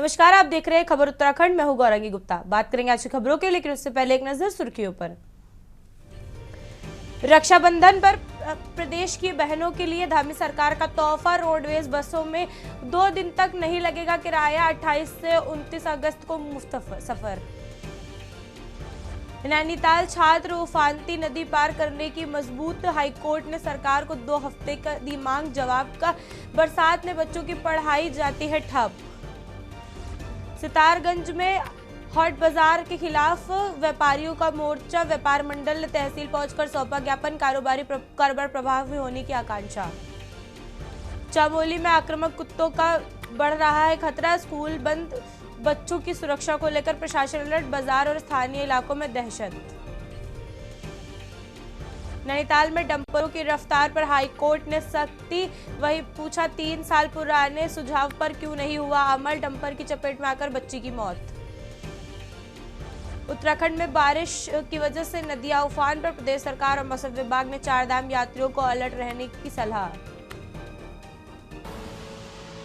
नमस्कार, आप देख रहे हैं खबर उत्तराखंड। मैं हूं गौरंगी गुप्ता। बात करेंगे आज की खबरों के, लेकिन उससे पहले एक नजर सुर्खियों पर। रक्षाबंधन पर प्रदेश की बहनों के लिए धामी सरकार का तोहफा। रोडवेज बसों में 2 दिन तक नहीं लगेगा किराया। 28 से 29 अगस्त को मुफ्त सफर। नैनीताल छात्र उफानती नदी पार करने की मजबूत। हाईकोर्ट ने सरकार को 2 हफ्ते का दी मांग। जवाब का बरसात में बच्चों की पढ़ाई जाती है ठप। सितारगंज में हॉट बाजार के खिलाफ व्यापारियों का मोर्चा। व्यापार मंडल ने तहसील पहुंचकर सौंपा ज्ञापन। कारोबार प्रभावी होने की आकांक्षा। चमोली में आक्रामक कुत्तों का बढ़ रहा है खतरा। स्कूल बंद, बच्चों की सुरक्षा को लेकर प्रशासन अलर्ट। बाजार और स्थानीय इलाकों में दहशत। नैनीताल में डंपरों की रफ्तार पर हाईकोर्ट ने सख्ती। वही पूछा 3 साल पुराने सुझाव पर क्यों नहीं हुआ अमल। डंपर की चपेट में आकर बच्ची की मौत। उत्तराखंड में बारिश की वजह से नदियां उफान पर। प्रदेश सरकार और मौसम विभाग ने 4 धाम यात्रियों को अलर्ट रहने की सलाह।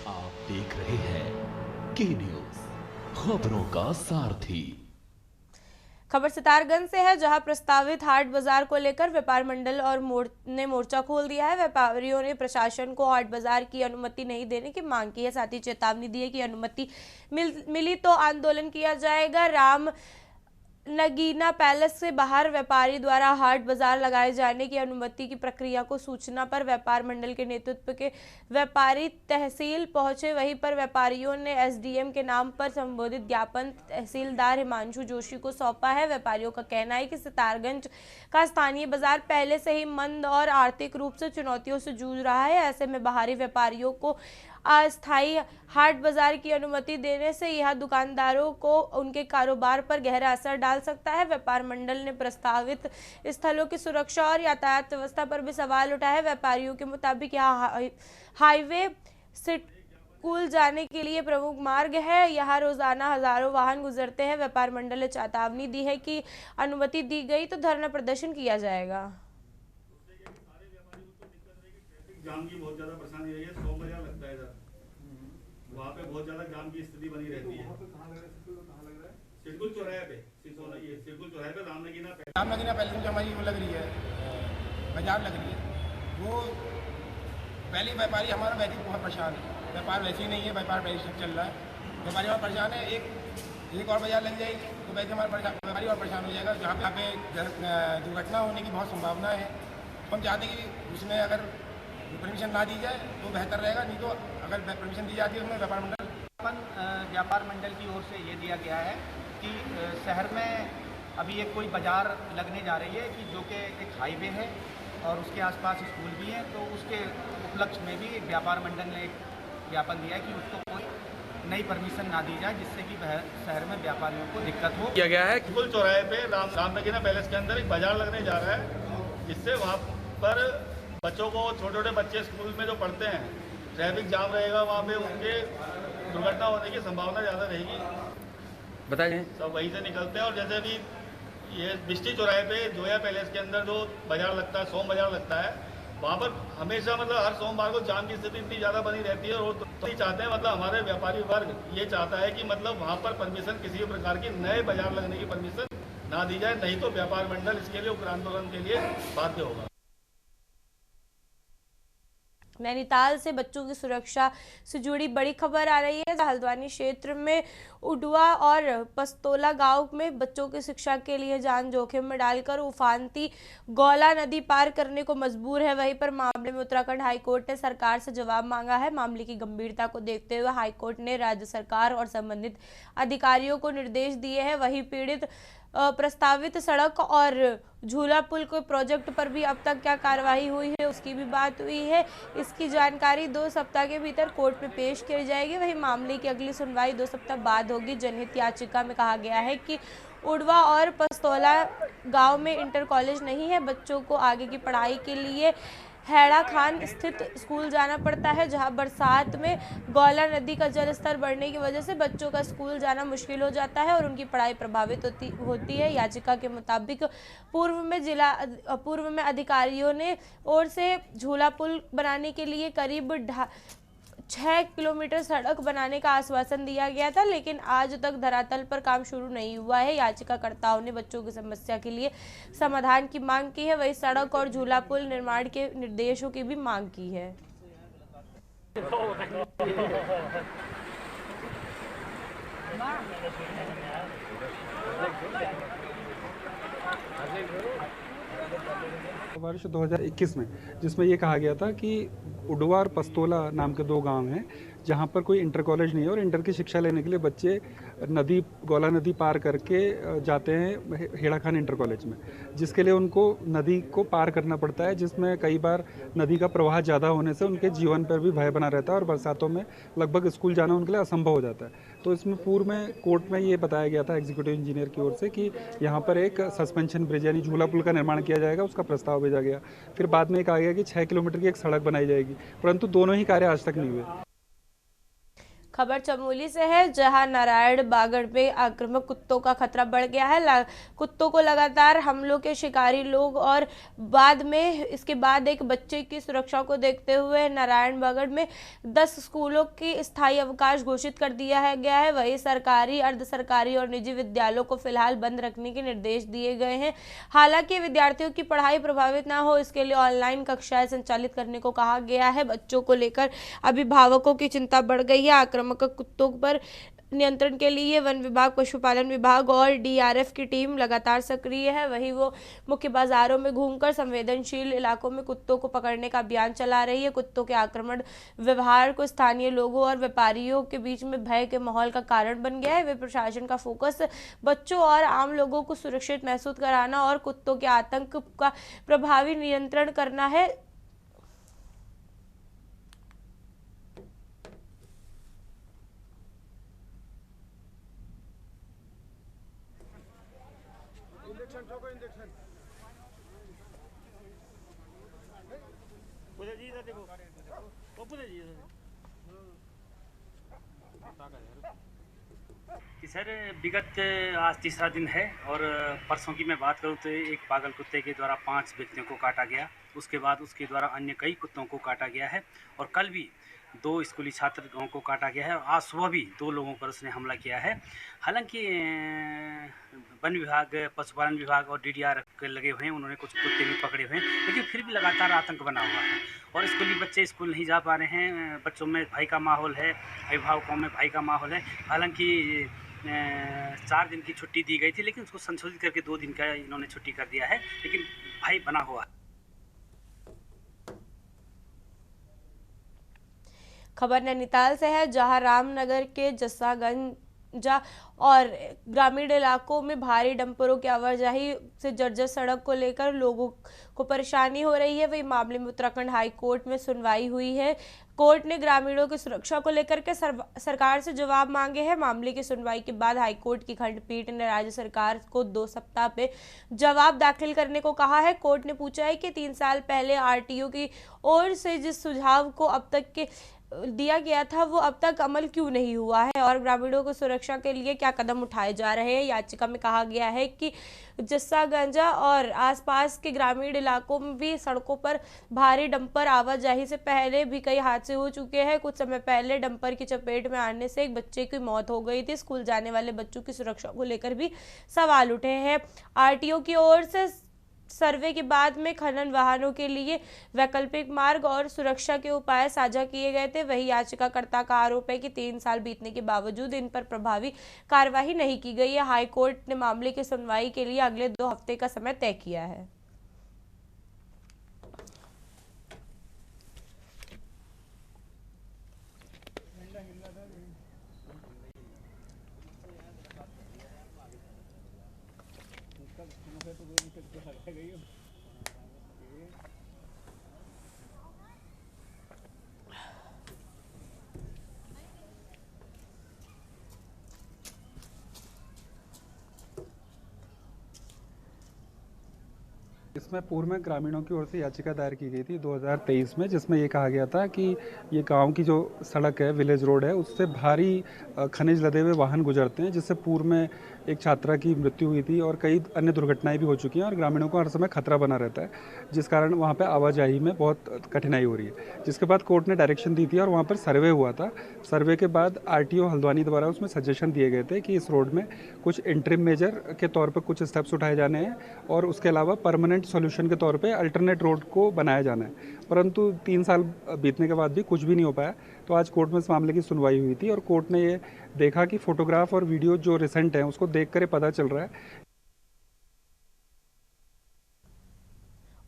आप देख रहे हैं के न्यूज, खबरों का सारथी। खबर सितारगंज से है, जहां प्रस्तावित हाट बाजार को लेकर व्यापार मंडल और ने मोर्चा खोल दिया है। व्यापारियों ने प्रशासन को हाट बाजार की अनुमति नहीं देने की मांग की है। साथ ही चेतावनी दी है कि अनुमति मिली तो आंदोलन किया जाएगा। राम नगीना पैलेस से बाहर व्यापारी द्वारा हाट बाजार लगाए जाने की अनुमति की प्रक्रिया को सूचना पर व्यापार मंडल के नेतृत्व के व्यापारी तहसील पहुंचे। वहीं पर व्यापारियों ने एसडीएम के नाम पर संबोधित ज्ञापन तहसीलदार हिमांशु जोशी को सौंपा है। व्यापारियों का कहना है कि सितारगंज का स्थानीय बाजार पहले से ही मंद और आर्थिक रूप से चुनौतियों से जूझ रहा है। ऐसे में बाहरी व्यापारियों को अस्थायी हाट बाजार की अनुमति देने से यह दुकानदारों को उनके कारोबार पर गहरा असर डाल सकता है। व्यापार मंडल ने प्रस्तावित स्थलों की सुरक्षा और यातायात व्यवस्था पर भी सवाल उठाया है। व्यापारियों के मुताबिक यह हाईवे स्कूल जाने के लिए प्रमुख मार्ग है। यहाँ रोजाना हजारों वाहन गुजरते हैं। व्यापार मंडल ने चेतावनी दी है कि अनुमति दी गई तो धरना प्रदर्शन किया जाएगा। जाम की बहुत ज्यादा परेशानी रही है। 100 बाजार लगता है इधर, वहाँ पे बहुत ज्यादा जाम की स्थिति बनी रहती है। सिरकुल चौराहे पे, सिरकुल चौराहे पे रामनगीना पहले जो हमारी वो लग रही है, बाजार लग रही है, वो पहले व्यापारी हमारा वैसे बहुत परेशान है। व्यापार वैसे ही नहीं है, व्यापार वैसे चल रहा है। व्यापारी और परेशान है। एक और बाजार लग जाएगी तो वैसे हमारा व्यापारी और परेशान हो जाएगा। जहाँ पे दुर्घटना होने की बहुत संभावना है। हम चाहते हैं कि उसमें अगर परमिशन ना दी जाए तो बेहतर रहेगा, नहीं तो अगर परमिशन दी जाती है उसमें व्यापार मंडल की ओर से ये दिया गया है कि शहर में अभी एक कोई बाजार लगने जा रही है कि जो कि एक हाईवे है और उसके आसपास स्कूल भी हैं, तो उसके उपलक्ष्य में भी व्यापार मंडल ने एक ज्ञापन दिया है कि उसको कोई नई परमिशन ना दी जाए, जिससे कि शहर में व्यापारियों को दिक्कत हो। किया गया है सिरकुल चौराहे पे रामनगीना पैलेस के अंदर एक बाजार लगने जा रहा है, जिससे वहाँ पर बच्चों को, छोटे छोटे बच्चे स्कूल में जो पढ़ते हैं, ट्रैफिक जाम रहेगा, वहाँ पे उनके दुर्घटना होने की संभावना ज़्यादा रहेगी। बताइए, सब वहीं से निकलते हैं। और जैसे भी ये बिस्टी चौराहे पे जोया पैलेस के अंदर जो बाजार लगता है, सोम बाजार लगता है, वहाँ पर हमेशा मतलब हर सोमवार को जाम की स्थिति इतनी ज़्यादा बनी रहती है। और तो चाहते हैं, मतलब हमारे व्यापारी वर्ग ये चाहता है कि मतलब वहाँ पर परमिशन, किसी भी प्रकार की नए बाजार लगने की परमिशन ना दी जाए, नहीं तो व्यापार मंडल इसके लिए उग्र आंदोलन के लिए बाध्य होगा। नैनीताल से बच्चों की सुरक्षा से जुड़ी बड़ी खबर आ रही है। हल्द्वानी क्षेत्र में उडवा और पस्तोला गांव में बच्चों की शिक्षा के लिए जान जोखिम में डालकर उफानती गौला नदी पार करने को मजबूर है। वहीं पर मामले में उत्तराखंड हाईकोर्ट ने सरकार से जवाब मांगा है। मामले की गंभीरता को देखते हुए हाईकोर्ट ने राज्य सरकार और संबंधित अधिकारियों को निर्देश दिए हैं। वहीं पीड़ित प्रस्तावित सड़क और झूला पुल के प्रोजेक्ट पर भी अब तक क्या कार्रवाई हुई है, उसकी भी बात हुई है। इसकी जानकारी 2 सप्ताह के भीतर कोर्ट में पेश की जाएगी। वहीं मामले की अगली सुनवाई 2 सप्ताह बाद होगी। जनहित याचिका में कहा गया है कि उडवा और पस्तोला गांव में इंटर कॉलेज नहीं है। बच्चों को आगे की पढ़ाई के लिए हैड़ा खान स्थित स्कूल जाना पड़ता है, जहां बरसात में गौला नदी का जलस्तर बढ़ने की वजह से बच्चों का स्कूल जाना मुश्किल हो जाता है और उनकी पढ़ाई प्रभावित होती है। याचिका के मुताबिक पूर्व में अधिकारियों ने ओर से झूला पुल बनाने के लिए करीब 6 किलोमीटर सड़क बनाने का आश्वासन दिया गया था, लेकिन आज तक धरातल पर काम शुरू नहीं हुआ है। याचिकाकर्ताओं ने बच्चों की समस्या के लिए समाधान की मांग की है, वहीं सड़क और झूला पुल निर्माण के निर्देशों की भी मांग की है। वर्ष 2021 में, जिसमें ये कहा गया था कि उडवा और पस्तोला नाम के 2 गांव हैं जहां पर कोई इंटर कॉलेज नहीं है और इंटर की शिक्षा लेने के लिए बच्चे गौला नदी पार करके जाते हैं हेड़ा खान इंटर कॉलेज में, जिसके लिए उनको नदी को पार करना पड़ता है, जिसमें कई बार नदी का प्रवाह ज़्यादा होने से उनके जीवन पर भी भय बना रहता है और बरसातों में लगभग स्कूल जाना उनके लिए असंभव हो जाता है। तो इसमें पूर्व में कोर्ट में ये बताया गया था एग्जीक्यूटिव इंजीनियर की ओर से कि यहाँ पर एक सस्पेंशन ब्रिज यानी झूला पुल का निर्माण किया जाएगा, उसका प्रस्ताव भेजा गया। फिर बाद में कहा गया कि 6 किलोमीटर की एक सड़क बनाई जाएगी, परंतु दोनों ही कार्य आज तक नहीं हुए। खबर चमोली से है, जहां नारायण बागड़ में आक्रामक कुत्तों का खतरा बढ़ गया है। कुत्तों को लगातार हमलों के शिकारी लोग और इसके बाद एक बच्चे की सुरक्षा को देखते हुए नारायण बागड़ में 10 स्कूलों की स्थायी अवकाश घोषित कर दिया गया है। वहीं सरकारी, अर्ध सरकारी और निजी विद्यालयों को फिलहाल बंद रखने के निर्देश दिए गए हैं। हालांकि विद्यार्थियों की पढ़ाई प्रभावित न हो, इसके लिए ऑनलाइन कक्षाएं संचालित करने को कहा गया है। बच्चों को लेकर अभिभावकों की चिंता बढ़ गई है। आक्रामक कुत्तों पर नियंत्रण के लिए वन विभाग, पशुपालन विभाग और डीआरएफ की टीम लगातार सक्रिय है। वहीं वो मुख्य बाजारों में घूमकर संवेदनशील इलाकों में कुत्तों को पकड़ने का अभियान चला रही है। कुत्तों के आक्रामक व्यवहार को स्थानीय लोगों और व्यापारियों के बीच में भय के माहौल का कारण बन गया है। वे प्रशासन का फोकस बच्चों और आम लोगों को सुरक्षित महसूस कराना और कुत्तों के आतंक का प्रभावी नियंत्रण करना है। कि सर विगत आज तीसरा दिन है और परसों की मैं बात करूं तो एक पागल कुत्ते के द्वारा 5 व्यक्तियों को काटा गया। उसके बाद उसके द्वारा अन्य कई कुत्तों को काटा गया है और कल भी 2 स्कूली छात्रों को काटा गया है और आज सुबह भी 2 लोगों पर उसने हमला किया है। हालांकि वन विभाग, पशुपालन विभाग और डीडीआरएफ लगे हुए हैं, उन्होंने कुछ कुत्ते भी पकड़े हुए हैं, लेकिन फिर भी लगातार आतंक बना हुआ है और स्कूली बच्चे स्कूल नहीं जा पा रहे हैं। बच्चों में भय का माहौल है, अभिभावकों में भय का माहौल है। हालांकि 4 दिन की छुट्टी दी गई थी, लेकिन उसको संशोधित करके 2 दिन का इन्होंने छुट्टी कर दिया है, लेकिन भय बना हुआ है। खबर नैनीताल से है, जहां रामनगर के जस्सागंज और ग्रामीण इलाकों में भारी डंपरों की आवाजाही से जर्जर सड़क को लेकर लोगों को परेशानी हो रही है। वही मामले में उत्तराखंड हाई कोर्ट में सुनवाई हुई है। कोर्ट ने ग्रामीणों की सुरक्षा को लेकर के सरकार से जवाब मांगे हैं। मामले की सुनवाई के बाद हाई कोर्ट की खंडपीठ ने राज्य सरकार को 2 सप्ताह में जवाब दाखिल करने को कहा है। कोर्ट ने पूछा है कि 3 साल पहले आरटीओ की ओर से जिस सुझाव को अब तक के दिया गया था वो अब तक अमल क्यों नहीं हुआ है और ग्रामीणों को सुरक्षा के लिए क्या कदम उठाए जा रहे हैं। याचिका में कहा गया है कि जस्सागंज और आसपास के ग्रामीण इलाकों में भी सड़कों पर भारी डंपर आवाजाही से पहले भी कई हादसे हो चुके हैं। कुछ समय पहले डंपर की चपेट में आने से एक बच्चे की मौत हो गई थी। स्कूल जाने वाले बच्चों की सुरक्षा को लेकर भी सवाल उठे हैं। आरटीओ की ओर से सर्वे के बाद में खनन वाहनों के लिए वैकल्पिक मार्ग और सुरक्षा के उपाय साझा किए गए थे। वही याचिकाकर्ता का आरोप है कि 3 साल बीतने के बावजूद इन पर प्रभावी कार्यवाही नहीं की गई है। हाई कोर्ट ने मामले की सुनवाई के लिए अगले 2 हफ्ते का समय तय किया है। इसमें पूर्व में ग्रामीणों की ओर से याचिका दायर की गई थी 2023 में, जिसमें ये कहा गया था कि ये गांव की जो सड़क है, विलेज रोड है, उससे भारी खनिज लदे हुए वाहन गुजरते हैं, जिससे पूर्व में एक छात्रा की मृत्यु हुई थी और कई अन्य दुर्घटनाएं भी हो चुकी हैं और ग्रामीणों को हर समय खतरा बना रहता है, जिस कारण वहाँ पे आवाजाही में बहुत कठिनाई हो रही है। जिसके बाद कोर्ट ने डायरेक्शन दी थी और वहाँ पर सर्वे हुआ था। सर्वे के बाद आरटीओ हल्द्वानी द्वारा उसमें सजेशन दिए गए थे कि इस रोड में कुछ इंटरिम मेजर के तौर पर कुछ स्टेप्स उठाए जाने हैं और उसके अलावा परमानेंट सॉल्यूशन के तौर पे अल्टरनेट रोड को बनाया जाना है। परंतु 3 साल बीतने के बाद भी कुछ भी नहीं हो पाया। तो आज कोर्ट में इस मामले की सुनवाई हुई थी और कोर्ट ने ये देखा कि फोटोग्राफ और वीडियो जो रिसेंट हैं उसको देखकर ये पता चल रहा है।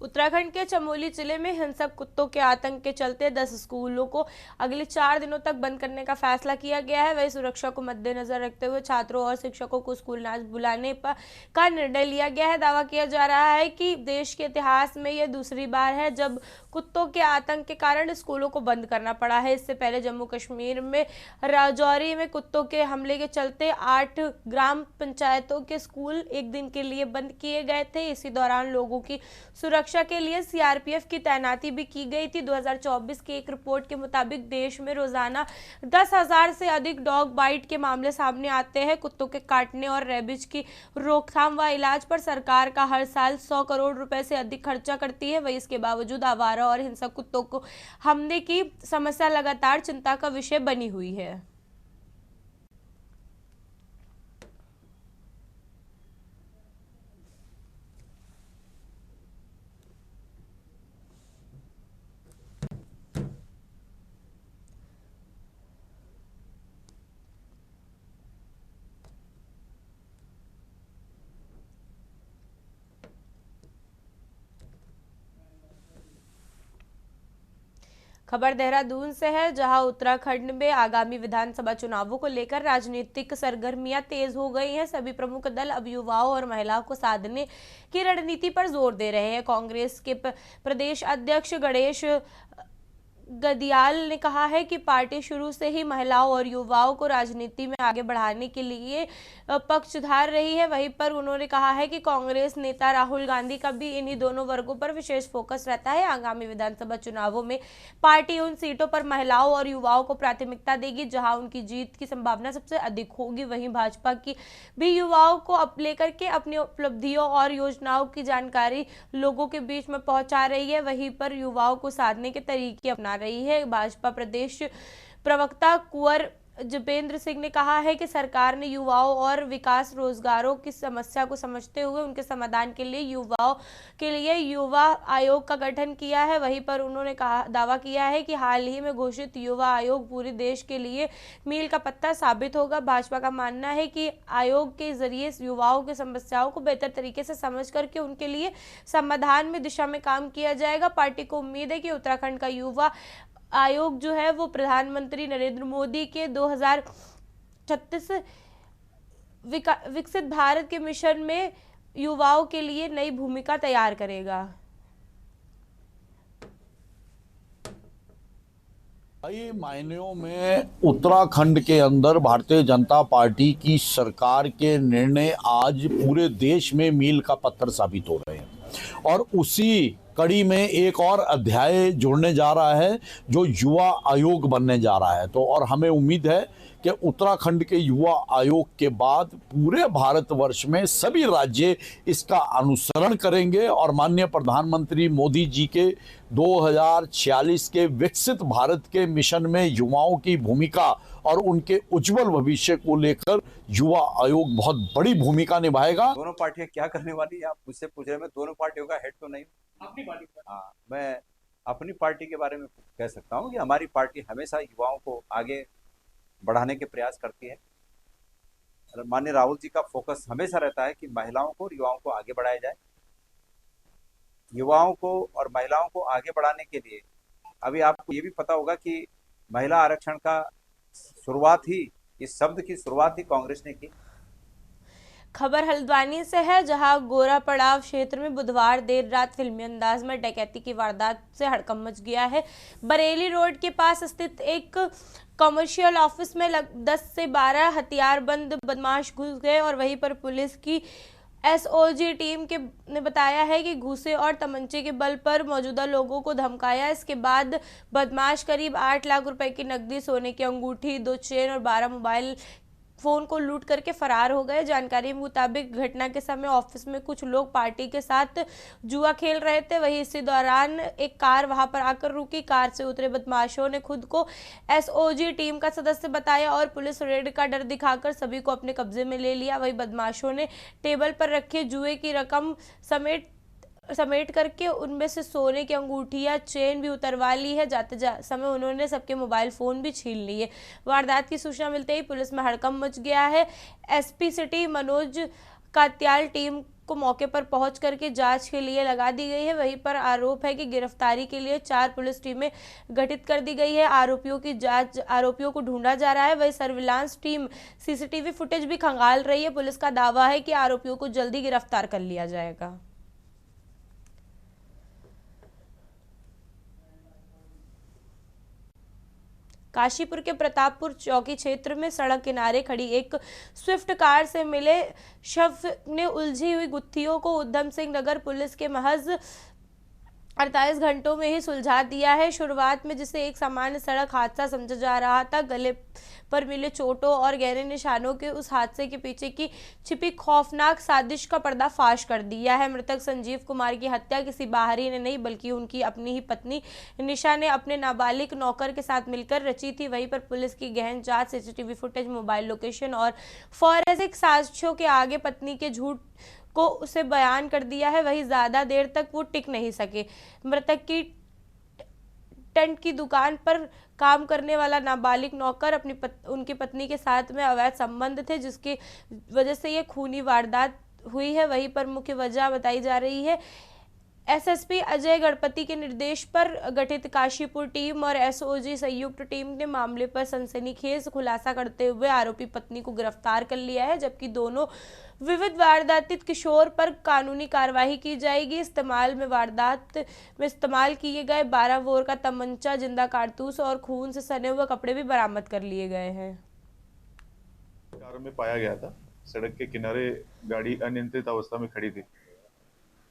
उत्तराखंड के चमोली जिले में हिंसक कुत्तों के आतंक के चलते 10 स्कूलों को अगले 4 दिनों तक बंद करने का फैसला किया गया है। वही सुरक्षा को मद्देनजर रखते हुए छात्रों और शिक्षकों को स्कूल न बुलाने का निर्णय लिया गया है। दावा किया जा रहा है कि देश के इतिहास में यह दूसरी बार है जब कुत्तों के आतंक के कारण स्कूलों को बंद करना पड़ा है। इससे पहले जम्मू कश्मीर में राजौरी में कुत्तों के हमले के चलते 8 ग्राम पंचायतों के स्कूल एक दिन के लिए बंद किए गए थे। इसी दौरान लोगों की सुरक्षा के लिए सीआरपीएफ की तैनाती भी की गई थी। 2024 की एक रिपोर्ट के मुताबिक देश में रोजाना 10,000 से अधिक डॉग बाइट के मामले सामने आते हैं। कुत्तों के काटने और रेबिज की रोकथाम व इलाज पर सरकार का हर साल 100 करोड़ रुपए से अधिक खर्चा करती है। वही इसके बावजूद आवारा और हिंसक कुत्तों को हमले की समस्या लगातार चिंता का विषय बनी हुई है। खबर देहरादून से है, जहां उत्तराखंड में आगामी विधानसभा चुनावों को लेकर राजनीतिक सरगर्मियां तेज हो गई हैं। सभी प्रमुख दल अब युवाओं और महिलाओं को साधने की रणनीति पर जोर दे रहे हैं। कांग्रेस के प्रदेश अध्यक्ष गणेश गदियाल ने कहा है कि पार्टी शुरू से ही महिलाओं और युवाओं को राजनीति में आगे बढ़ाने के लिए पक्षधर रही है। वहीं पर उन्होंने कहा है कि कांग्रेस नेता राहुल गांधी का भी इन्हीं दोनों वर्गों पर विशेष फोकस रहता है। आगामी विधानसभा चुनावों में पार्टी उन सीटों पर महिलाओं और युवाओं को प्राथमिकता देगी जहां उनकी जीत की संभावना सबसे अधिक होगी। वहीं भाजपा की भी युवाओं को लेकर के अपनी उपलब्धियों और योजनाओं की जानकारी लोगों के बीच में पहुंचा रही है। वहीं पर युवाओं को साधने के तरीके अपना रही है। भाजपा प्रदेश प्रवक्ता कुंवर जितेंद्र सिंह ने कहा है कि सरकार ने युवाओं और विकास रोजगारों की समस्या को समझते हुए उनके समाधान के लिए युवाओं के लिए युवा आयोग का गठन किया है। वहीं पर उन्होंने दावा किया है कि हाल ही में घोषित युवा आयोग पूरे देश के लिए मील का पत्थर साबित होगा। भाजपा का मानना है कि आयोग के जरिए युवाओं की समस्याओं को बेहतर तरीके से समझ करके उनके लिए समाधान में दिशा में काम किया जाएगा। पार्टी को उम्मीद है कि उत्तराखंड का युवा आयोग जो है वो प्रधानमंत्री नरेंद्र मोदी के 2036 विकसित भारत के मिशन में युवाओं के लिए नई भूमिका तैयार करेगा। कई मायनों में उत्तराखंड के अंदर भारतीय जनता पार्टी की सरकार के निर्णय आज पूरे देश में मील का पत्थर साबित हो रहे हैं और उसी कड़ी में एक और अध्याय जुड़ने जा रहा है जो युवा आयोग बनने जा रहा है। तो और हमें उम्मीद है कि उत्तराखंड के युवा आयोग के बाद पूरे भारतवर्ष में सभी राज्य इसका अनुसरण करेंगे और माननीय प्रधानमंत्री मोदी जी के 2046 के विकसित भारत के मिशन में युवाओं की भूमिका और उनके उज्जवल भविष्य को लेकर युवा आयोग बहुत बड़ी भूमिका निभाएगा। दोनों पार्टियां क्या करने वाली है आप मुझसे पूछ रहे हैं। मैं दोनों पार्टियों का हेड तो नहीं हूँ, अपनी पार्टी हाँ, मैं अपनी पार्टी के बारे में कह सकता हूँ कि हमारी पार्टी हमेशा युवाओं को आगे बढ़ाने के प्रयास करती है। माननीय राहुल जी का फोकस हमेशा रहता है कि महिलाओं को और युवाओं को आगे बढ़ाया जाए। युवाओं को और महिलाओं को आगे बढ़ाने के लिए अभी आपको ये भी पता होगा कि महिला आरक्षण का शुरुआत ही, इस शब्द की शुरुआत ही कांग्रेस ने की। खबर हल्द्वानी से है, जहां गोरा पड़ाव क्षेत्र में बुधवार देर रात फिल्मी अंदाज में डकैती की वारदात से हड़कंप मच गया है। बरेली रोड के पास स्थित एक कमर्शियल ऑफिस में 10 से 12 हथियारबंद बदमाश घुस गए और वहीं पर पुलिस की एसओजी टीम ने बताया है कि घूसे और तमंचे के बल पर मौजूदा लोगों को धमकाया। इसके बाद बदमाश करीब 8 लाख रुपए की नकदी, सोने की अंगूठी, 2 चेन और 12 मोबाइल फोन को लूट करके फरार हो गए। जानकारी के मुताबिक घटना के समय ऑफिस में कुछ लोग पार्टी के साथ जुआ खेल रहे थे। वहीं इसी दौरान एक कार वहां पर आकर रुकी। कार से उतरे बदमाशों ने खुद को एसओजी टीम का सदस्य बताया और पुलिस रेड का डर दिखाकर सभी को अपने कब्जे में ले लिया। वहीं बदमाशों ने टेबल पर रखे जुए की रकम समेट करके उनमें से सोने की अंगूठियां, चेन भी उतरवा ली है। जाते समय उन्होंने सबके मोबाइल फोन भी छीन लिए। वारदात की सूचना मिलते ही पुलिस में हड़कंप मच गया है। SP city Manoj Katyal team को मौके पर पहुंच करके जांच के लिए लगा दी गई है। वहीं पर आरोप है कि गिरफ्तारी के लिए 4 पुलिस टीमें गठित कर दी गई है। आरोपियों को ढूंढा जा रहा है। वहीं सर्विलांस टीम सीसीटीवी फुटेज भी खंगाल रही है। पुलिस का दावा है कि आरोपियों को जल्दी गिरफ्तार कर लिया जाएगा। काशीपुर के प्रतापपुर चौकी क्षेत्र में सड़क किनारे खड़ी एक स्विफ्ट कार से मिले शव ने उलझी हुई गुत्थियों को उधम सिंह नगर पुलिस के महज 48 घंटों में ही सुलझा दिया है। शुरुआत में जिसे एक सामान्य सड़क हादसा समझा जा रहा था, गले पर मिले चोटों और गहरे निशानों के उस हादसे के पीछे की छिपी खौफनाक साजिश का पर्दाफाश कर दिया है। मृतक संजीव कुमार की हत्या किसी बाहरी ने नहीं बल्कि उनकी अपनी ही पत्नी निशा ने अपने नाबालिग नौकर के साथ मिलकर रची थी। वहीं पर पुलिस की गहन जांच, सीसीटीवी फुटेज, मोबाइल लोकेशन और फॉरेंसिक साक्ष्यों के आगे पत्नी के झूठ को उसे बयान कर दिया है। वही ज्यादा देर तक वो टिक नहीं सके। मृतक की टेंट की दुकान पर काम करने वाला नाबालिग नौकर उनकी पत्नी के साथ में अवैध संबंध थे, जिसकी वजह से ये खूनी वारदात हुई है। वहीं पर मुख्य वजह बताई जा रही है एसएसपी अजय गणपति के निर्देश पर गठित काशीपुर टीम और एसओजी संयुक्त टीम ने मामले पर सनसनीखेज खुलासा करते हुए आरोपी पत्नी को गिरफ्तार कर लिया है, जबकि दोनों विविध वारदातित किशोर पर कानूनी कार्रवाई की जाएगी। वारदात में इस्तेमाल किए गए 12 बोर का तमंचा, जिंदा कारतूस और खून से सने हुए कपड़े भी बरामद कर लिए गए हैं। कार में पाया गया था, सड़क के किनारे गाड़ी अनियंत्रित अवस्था में खड़ी थी।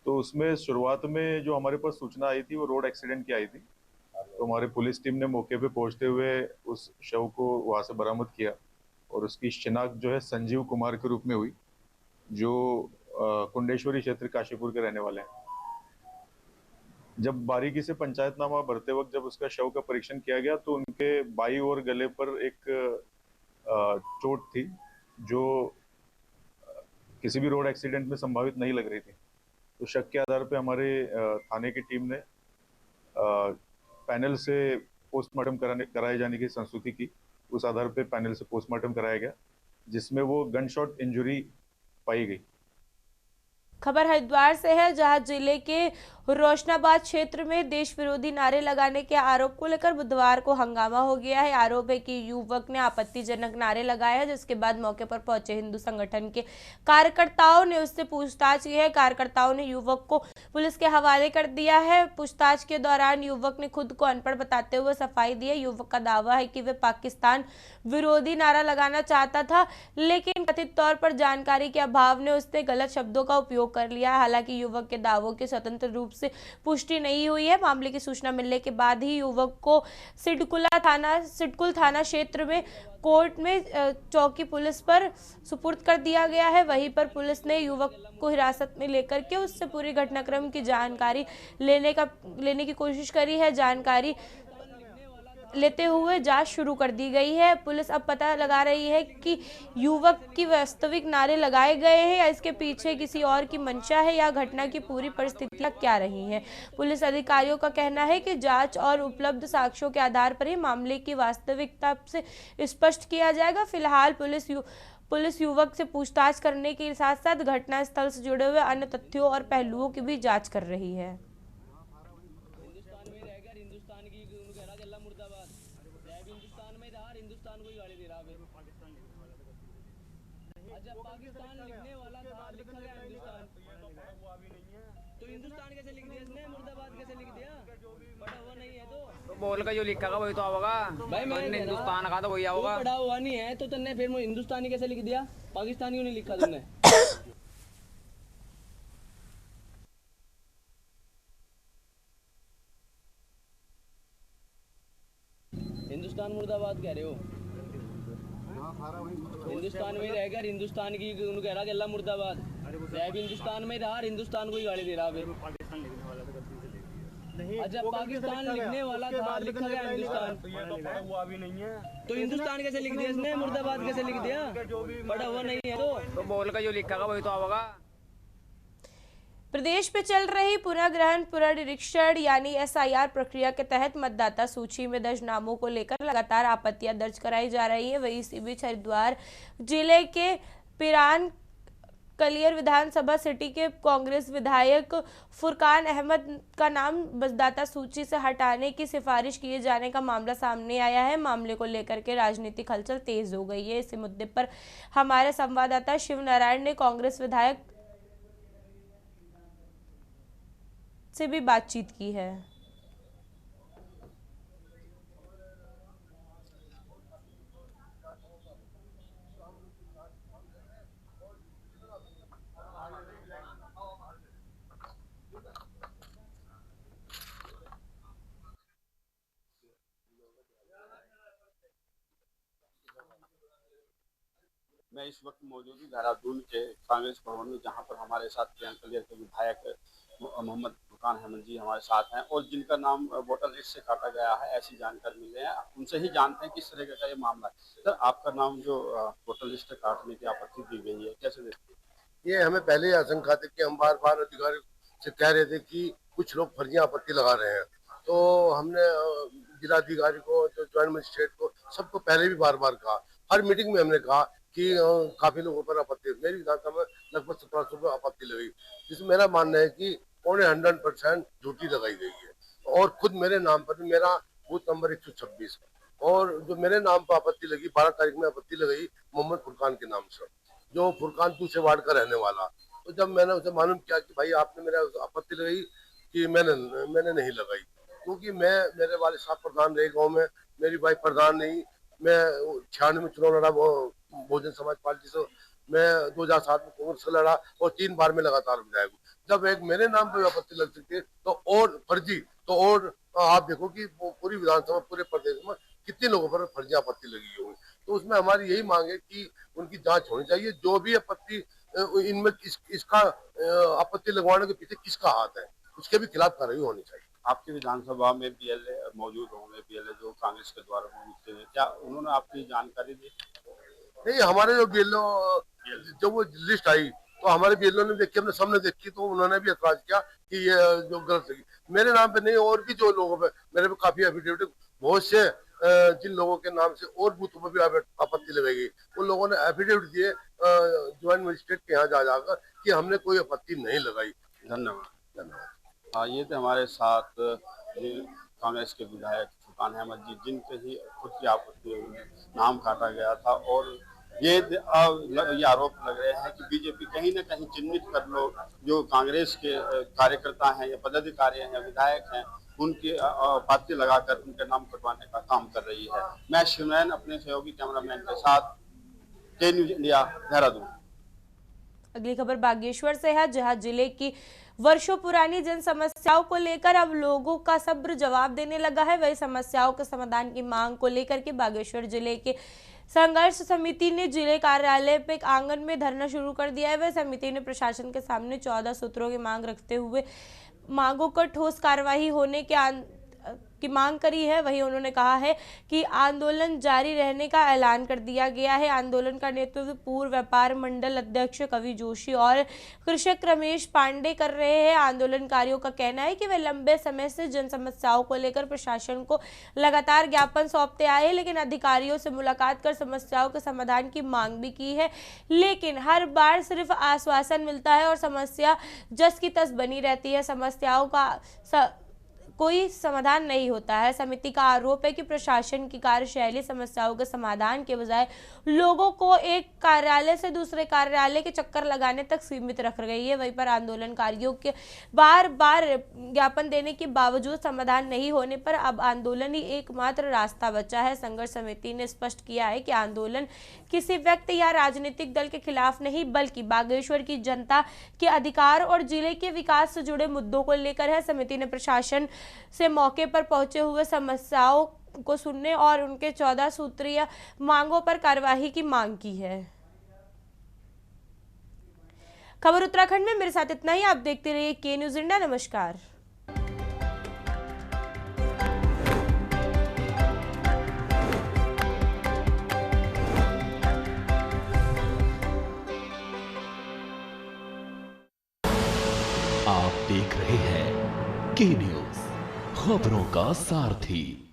तो उसमें शुरुआत में जो हमारे पास सूचना आई थी वो रोड एक्सीडेंट की आई थी। तो हमारे पुलिस टीम ने मौके पे पहुंचते हुए उस शव को वहां से बरामद किया और उसकी शिनाख्त जो है संजीव कुमार के रूप में हुई, जो कुंडेश्वरी क्षेत्र काशीपुर के रहने वाले हैं। जब बारीकी से पंचायतनामा भरते वक्त जब उसका शव का परीक्षण किया गया तो उनके बाई और गले पर एक चोट थी जो किसी भी रोड एक्सीडेंट में संभावित नहीं लग रही थी। तो शक के आधार पे हमारे थाने की टीम ने पैनल से पोस्टमार्टम कराए जाने की संस्तुति की। उस आधार पे पैनल से पोस्टमार्टम कराया गया, जिसमें वो गन शॉट इंजरी पाई गई। खबर हरिद्वार से है, जहां जिले के रोशनाबाद क्षेत्र में देश विरोधी नारे लगाने के आरोप को लेकर बुधवार को हंगामा हो गया है। आरोप है कि युवक ने आपत्तिजनक नारे लगाए हैं, जिसके बाद मौके पर पहुंचे हिंदू संगठन के कार्यकर्ताओं ने उससे पूछताछ की है। कार्यकर्ताओं ने युवक को पुलिस के हवाले कर दिया है। पूछताछ के दौरान युवक ने खुद को अनपढ़ बताते हुए सफाई दी है। युवक का दावा है कि वह पाकिस्तान विरोधी नारा लगाना चाहता था, लेकिन कथित तौर पर जानकारी के अभाव में उसने गलत शब्दों का उपयोग कर लिया। हालांकि युवक के दावों की स्वतंत्र रूप से पुष्टि नहीं हुई है। मामले की सूचना मिलने के बाद ही युवक को सिडकुल थाना क्षेत्र में कोर्ट में चौकी पुलिस पर सुपुर्द कर दिया गया है। वहीं पर पुलिस ने युवक को हिरासत में लेकर के उससे पूरी घटनाक्रम की जानकारी लेने की कोशिश करी है। जानकारी लेते हुए जांच शुरू कर दी गई है। पुलिस अब पता लगा रही है कि युवक की वास्तविक नारे लगाए गए हैं या इसके पीछे किसी और की मंशा है, या घटना की पूरी परिस्थितियां क्या रही हैं। पुलिस अधिकारियों का कहना है कि जांच और उपलब्ध साक्ष्यों के आधार पर ही मामले की वास्तविकता से स्पष्ट किया जाएगा। फिलहाल पुलिस युवक से पूछताछ करने के साथ साथ घटना स्थल से जुड़े हुए अन्य तथ्यों और पहलुओं की भी जाँच कर रही है। पाकिस्तान लिखने वाला था, लिखा गया हिंदुस्तान, तो हिंदुस्तान कैसे लिख दिया इसने, मुर्दाबाद कैसे लिख दिया, पढ़ा हुआ नहीं है तो बोल का जो लिखा वही तो होगा भाई। मैंने हिंदुस्तान का तो वही होगा, पढ़ा हुआ नहीं है तो तुमने फिर हिंदुस्तानी कैसे लिख दिया, पाकिस्तान क्यों नहीं लिखा तुमने। हिंदुस्तान मुर्दाबाद कह रहे हो, हिंदुस्तान में रहकर हिंदुस्तान की उन्होंने कह रहा कि अल्लाह मुर्दाबाद, हिंदुस्तान में रहा, हिंदुस्तान को ही गाली दे रहा है। अच्छा, पाकिस्तान लिखने वाला था, लिखा गया हिंदुस्तान, तो ये तो पढ़ा हुआ भी नहीं है, तो हिंदुस्तान कैसे लिख दिया इसने, मुर्दाबाद कैसे लिख दिया, पढ़ा हुआ नहीं है तो बोल का जो लिखा वही तो होगा। प्रदेश में चल रही पुनर्ग्रहण पुनर्निरीक्षण यानी SIR प्रक्रिया के तहत मतदाता सूची में दर्ज नामों को लेकर लगातार आपत्तियां दर्ज कराई जा रही है। वहीं इसी बीच हरिद्वार जिले के पिरान कलियर विधानसभा सिटी के कांग्रेस विधायक फुरकान अहमद का नाम मतदाता सूची से हटाने की सिफारिश किए जाने का मामला सामने आया है। मामले को लेकर के राजनीतिक हलचल तेज हो गई है। इसी मुद्दे पर हमारे संवाददाता शिव नारायण ने कांग्रेस विधायक से भी बातचीत की है। मैं इस वक्त मौजूद हूँ देहरादून के कांग्रेस भवन में, जहाँ पर हमारे साथ प्रियंका के विधायक मोहम्मद फुरकान अहमद जी हमारे साथ हैं और जिनका नाम वोटर लिस्ट से काटा गया है, ऐसी जानकारी मिल रही है। उनसे ही जानते हैं किस तरह का ये मामला है। सर, आपका नाम जो वोटर लिस्ट से काटने की आपत्ति दी गई है, कैसे देखते हैं? ये हमें पहले ही आशंका थी कि हम बार बार अधिकारी से कह रहे थे कि कुछ लोग फर्जी आपत्ति लगा रहे हैं, तो हमने जिलाधिकारी को, जो ज्वाइंट मजिस्ट्रेट को, सबको पहले भी बार बार कहा। हर मीटिंग में हमने कहा कि काफी लोगों पर आपत्ति, मेरी विधानसभा में लगभग 1700 पर आपत्ति लगी, जिसमें मेरा मानना है कि 100% झूठी लगाई गई है। और खुद मेरे नाम पर भी, मेरा बूथ नंबर 126, और जो मेरे नाम पर आपत्ति लगी 12 तारीख में आपत्ति लगाई मोहम्मद फुरकान के नाम से, जो फुरकान दूसरे वार्ड का रहने वाला। तो जब मैंने उसे मालूम किया कि भाई आपने मेरा आपत्ति लगाई, कि मैंने नहीं लगाई, क्योंकि मेरे वाले साहब प्रधान रहे गाँव में, मेरी वाइफ प्रधान नहीं। मैं 96 में चुनाव लड़ा बहुजन समाज पार्टी से, मैं 2007 में कांग्रेस से लड़ा और 3 बार में लगातार विधायक हूँ। जब एक मेरे नाम पर आपत्ति लग सकती है तो और फर्जी, तो और आप देखो कि पूरी विधानसभा, पूरे प्रदेश में कितने लोगों पर फर्जी आपत्ति लगी होगी। तो उसमें हमारी यही मांग है कि उनकी जांच होनी चाहिए। जो भी आपत्ति इनमें इसका आपत्ति लगवाने के पीछे किसका हाथ है, उसके भी खिलाफ कार्रवाई होनी चाहिए। आपकी विधानसभा में BLA मौजूद होंगे, BLA जो कांग्रेस के द्वारा मौजूद थे, क्या उन्होंने आपकी जानकारी दी? नहीं, हमारे जो BLO, जब वो लिस्ट आई तो हमारे BLO ने देखी, हमने सामने देखी, तो उन्होंने भी एतराज किया कि ये जो गलत लगी मेरे नाम पे नहीं, और भी जो लोगों पे, मेरे पे काफी एफिडेविट, बहुत से जिन लोगों के नाम से और बूथों पर भी आपत्ति लगाई गई, उन लोगों ने एफिडेविट दिए ज्वाइंट मजिस्ट्रेट के यहाँ जाकर कि हमने कोई आपत्ति नहीं लगाई। धन्यवाद। हाँ, ये थे हमारे साथ कांग्रेस के विधायक फुरकान अहमद जी, जिनके ही खुद की आपत्ति नाम काटा गया था। और ये आरोप लग रहे हैं कि बीजेपी कहीं न कहीं चिन्हित कर लो जो कांग्रेस के कार्यकर्ता हैं या पदाधिकारी हैं या विधायक हैं, उनके पाती लगाकर उनके नाम कटवाने का काम कर रही है। मैं शिवनारायण अपने सहयोगी कैमरामैन के साथ, के न्यूज इंडिया, देहरादून। अगली खबर बागेश्वर से है, जहां जिले की वर्षों पुरानी जन समस्याओं को लेकर अब लोगों का सब्र जवाब देने लगा है। वही समस्याओं के समाधान की मांग को लेकर के बागेश्वर जिले के संघर्ष समिति ने जिले कार्यालय पे आंगन में धरना शुरू कर दिया है। वह समिति ने प्रशासन के सामने 14 सूत्रों की मांग रखते हुए मांगों पर ठोस कार्रवाई होने की मांग करी है। वहीं उन्होंने कहा है कि आंदोलन जारी रहने का ऐलान कर दिया गया है। आंदोलन का नेतृत्व पूर्व व्यापार मंडल अध्यक्ष कवि जोशी और कृषक रमेश पांडे कर रहे हैं। आंदोलनकारियों का कहना है कि वे लंबे समय से जन समस्याओं को लेकर प्रशासन को लगातार ज्ञापन सौंपते आए हैं, लेकिन अधिकारियों से मुलाकात कर समस्याओं के समाधान की मांग भी की है, लेकिन हर बार सिर्फ आश्वासन मिलता है और समस्या जस की तस बनी रहती है। समस्याओं का कोई समाधान नहीं होता है। समिति का आरोप है कि प्रशासन की कार्यशैली समस्याओं के समाधान के बजाय लोगों को एक कार्यालय से दूसरे कार्यालय के चक्कर लगाने तक सीमित रख रही है। वहीं पर आंदोलनकारियों के बार बार ज्ञापन देने के बावजूद समाधान नहीं होने पर अब आंदोलन ही एकमात्र रास्ता बचा है। संघर्ष समिति ने स्पष्ट किया है कि आंदोलन किसी व्यक्ति या राजनीतिक दल के खिलाफ नहीं, बल्कि बागेश्वर की जनता के अधिकार और जिले के विकास से जुड़े मुद्दों को लेकर है। समिति ने प्रशासन से मौके पर पहुंचे हुए समस्याओं को सुनने और उनके 14 सूत्रीय मांगों पर कार्यवाही की मांग की है। खबर उत्तराखंड में मेरे साथ इतना ही। आप देखते रहिए के न्यूज़ इंडिया। नमस्कार। आप देख रहे हैं के न्यूज़, खबरों का सारथी।